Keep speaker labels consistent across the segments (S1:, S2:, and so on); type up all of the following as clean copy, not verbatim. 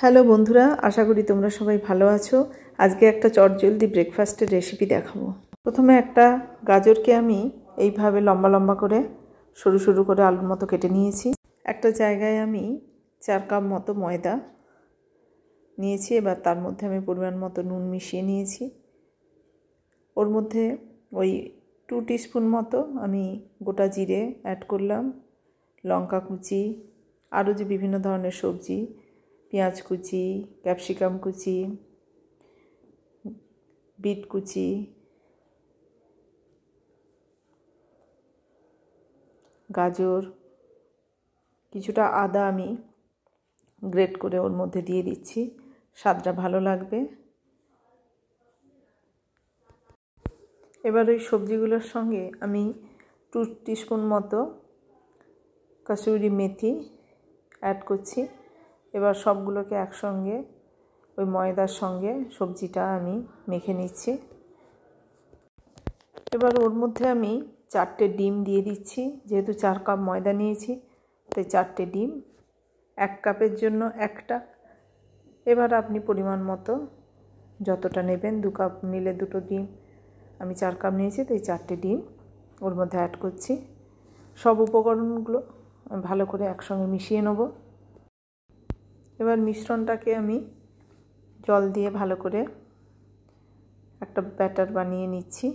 S1: Hello বন্ধুরা, আশা করি তোমরা সবাই ভালো আছো। আজকে একটা চটজলদি ব্রেকফাস্টের রেসিপি দেখাবো। প্রথমে একটা গাজরকে আমি এইভাবে লম্বা লম্বা করে সরু সরু করে আলুর মতো কেটে নিয়েছি। একটা জায়গায় আমি 4 কাপ মতো ময়দা নিয়েছি। এবার তার মধ্যে আমি পরিমাণ মতো নুন মিশিয়ে নিয়েছি। ওর মধ্যে ওই 2 টিস্পুন মতো আমি গোটা জিরে অ্যাড করলাম, লঙ্কা কুচি, আরও যে বিভিন্ন ধরনের সবজি, পেঁয়াজ কুচি, ক্যাপসিকাম কুচি, বিট কুচি, গাজর, কিছুটা আদা আমি গ্রেট করে ওর মধ্যে দিয়ে দিচ্ছি, স্বাদটা ভালো লাগবে। এবার ওই সবজিগুলোর সঙ্গে আমি 2 টিস্পুন মতো কাসুরি মেথি অ্যাড করছি। এবার সবগুলোকে একসঙ্গে ওই ময়দার সঙ্গে সবজিটা আমি মেখে নিচ্ছি। এবার ওর মধ্যে আমি 4টে ডিম দিয়ে দিচ্ছি। যেহেতু 4 কাপ ময়দা নিয়েছি তাই 4টে ডিম, 1 কাপের জন্য একটা। এবার আপনি পরিমাণ মতো যতটা নেবেন, 2 কাপ নিলে 2টো ডিম, আমি 4 কাপ নিয়েছি তাই 4টে ডিম ওর মধ্যে অ্যাড করছি। সব উপকরণগুলো ভালো করে একসঙ্গে মিশিয়ে নেব। এবার মিশ্রণটাকে আমি জল দিয়ে ভালো করে একটা ব্যাটার বানিয়ে নিচ্ছি।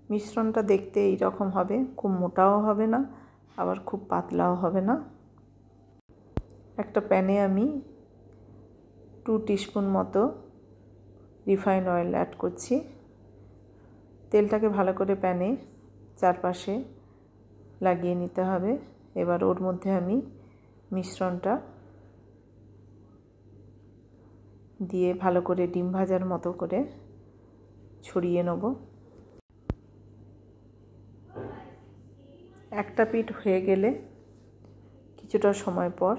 S1: মিশ্রণটা দেখতে এই রকম হবে, খুব মোটাও হবে না আবার খুব পাতলাও হবে না। একটা প্যানে আমি 2 টিস্পুন মতো রিফাইন্ড অয়েল অ্যাড করছি। তেলটাকে ভালো করে প্যানে চারপাশে লাগিয়ে নিতে হবে। এবার ওর মধ্যে আমি মিশ্রণটা দিয়ে ভালো করে ডিম ভাজার মতো করে ছড়িয়ে নেব। একটা পিঠ হয়ে গেলে কিছুটা সময় পর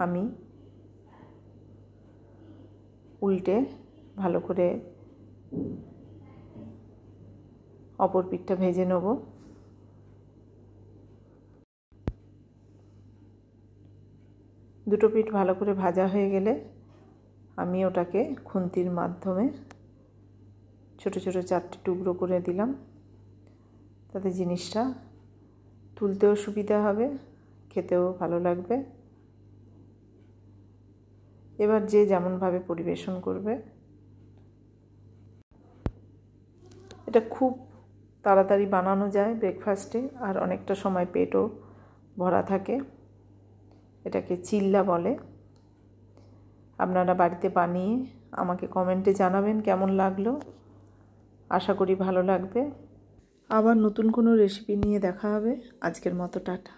S1: আমি উল্টে ভালো করে অপর পিঠটা ভেজে নেব। দুটো পিঠ ভালো করে ভাজা হয়ে গেলে আমি ওটাকে খুন্তির মাধ্যমে ছোট ছোট 4টে টুকরো করে দিলাম। তাতে জিনিসটা তুলতেও সুবিধা হবে, খেতেও ভালো লাগবে। এবার যে যেমনভাবে পরিবেশন করবে। এটা খুব তাড়াতাড়ি বানানো যায় ব্রেকফাস্টে, আর অনেকটা সময় পেটও ভরা থাকে। এটাকে চিল্লা বলে। আপনারা বাড়িতে বানিয়ে আমাকে কমেন্টে জানাবেন কেমন লাগলো। আশা করি ভালো লাগবে। আবার নতুন কোনো রেসিপি নিয়ে দেখা হবে। আজকের মতো টাটা।